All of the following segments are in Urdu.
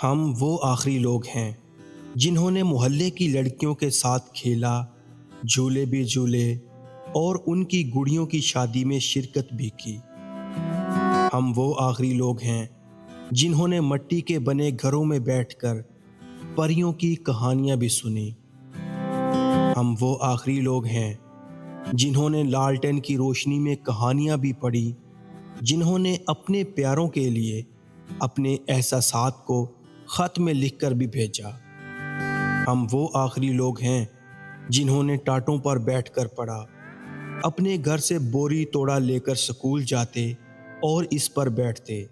ہم وہ آخری لوگ ہیں جنہوں نے محلے کی لڑکیوں کے ساتھ کھیلا، جھولے بھی جھولے اور ان کی گڑیوں کی شادی میں شرکت بھی کی۔ ہم وہ آخری لوگ ہیں جنہوں نے مٹی کے بنے گھروں میں بیٹھ کر پریوں کی کہانیاں بھی سنی۔ ہم وہ آخری لوگ ہیں جنہوں نے لالٹین کی روشنی میں کہانیاں بھی پڑھی، جنہوں نے اپنے پیاروں کے لیے اپنے احساسات کو خط میں لکھ کر بھی بھیجا۔ ہم وہ آخری لوگ ہیں جنہوں نے ٹاٹوں پر بیٹھ کر پڑھا، اپنے گھر سے بوری توڑا لے کر سکول جاتے اور اس پر بیٹھتے۔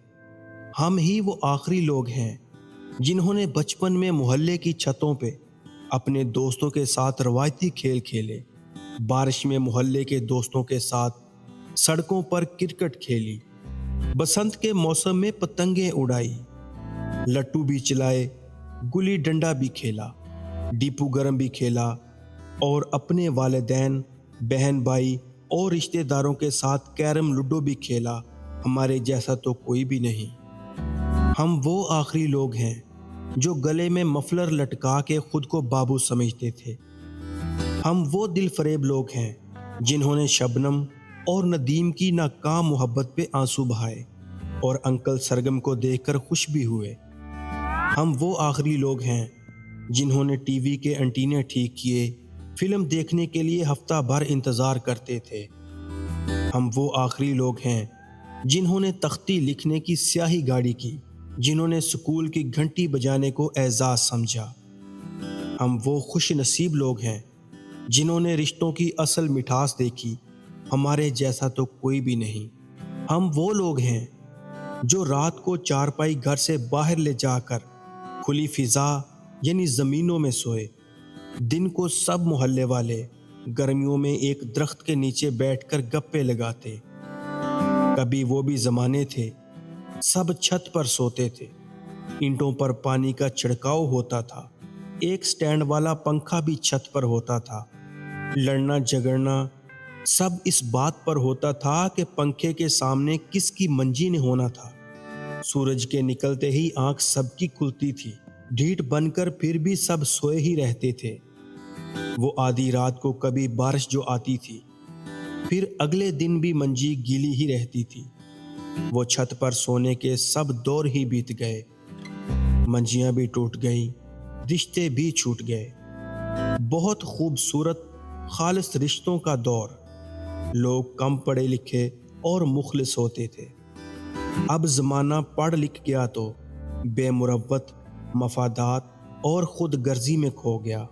ہم ہی وہ آخری لوگ ہیں جنہوں نے بچپن میں محلے کی چھتوں پہ اپنے دوستوں کے ساتھ روایتی کھیل کھیلے، بارش میں محلے کے دوستوں کے ساتھ سڑکوں پر کرکٹ کھیلی، بسنت کے موسم میں پتنگیں اڑائی، لٹو بھی چلائے، گلی ڈنڈا بھی کھیلا، ڈیپو گرم بھی کھیلا اور اپنے والدین، بہن بھائی اور رشتہ داروں کے ساتھ کیرم لوڈو بھی کھیلا۔ ہمارے جیسا تو کوئی بھی نہیں۔ ہم وہ آخری لوگ ہیں جو گلے میں مفلر لٹکا کے خود کو بابو سمجھتے تھے۔ ہم وہ دل فریب لوگ ہیں جنہوں نے شبنم اور ندیم کی ناکام محبت پہ آنسو بہائے اور انکل سرگم کو دیکھ کر خوش بھی ہوئے۔ ہم وہ آخری لوگ ہیں جنہوں نے ٹی وی کے انٹینے ٹھیک کیے، فلم دیکھنے کے لیے ہفتہ بھر انتظار کرتے تھے۔ ہم وہ آخری لوگ ہیں جنہوں نے تختی لکھنے کی سیاہی گاڑی کی، جنہوں نے سکول کی گھنٹی بجانے کو اعزاز سمجھا۔ ہم وہ خوش نصیب لوگ ہیں جنہوں نے رشتوں کی اصل مٹھاس دیکھی۔ ہمارے جیسا تو کوئی بھی نہیں۔ ہم وہ لوگ ہیں جو رات کو چارپائی گھر سے باہر لے جا کر کھلی فضا یعنی زمینوں میں سوئے، دن کو سب محلے والے گرمیوں میں ایک درخت کے نیچے بیٹھ کر گپے لگاتے۔ کبھی وہ بھی زمانے تھے، سب چھت پر سوتے تھے، اینٹوں پر پانی کا چھڑکاؤ ہوتا تھا، ایک سٹینڈ والا پنکھا بھی چھت پر ہوتا تھا۔ لڑنا جھگڑنا سب اس بات پر ہوتا تھا کہ پنکھے کے سامنے کس کی منجی نے ہونا تھا۔ سورج کے نکلتے ہی آنکھ سب کی کھلتی تھی، ڈھیٹ بن کر پھر بھی سب سوئے ہی رہتے تھے۔ وہ آدھی رات کو کبھی بارش جو آتی تھی، پھر اگلے دن بھی منجی گیلی ہی رہتی تھی۔ وہ چھت پر سونے کے سب دور ہی بیت گئے، منجیاں بھی ٹوٹ گئیں، رشتے بھی چھوٹ گئے۔ بہت خوبصورت خالص رشتوں کا دور، لوگ کم پڑھے لکھے اور مخلص ہوتے تھے۔ اب زمانہ پڑھ لکھ گیا تو بے مروت، مفادات اور خود غرضی میں کھو گیا۔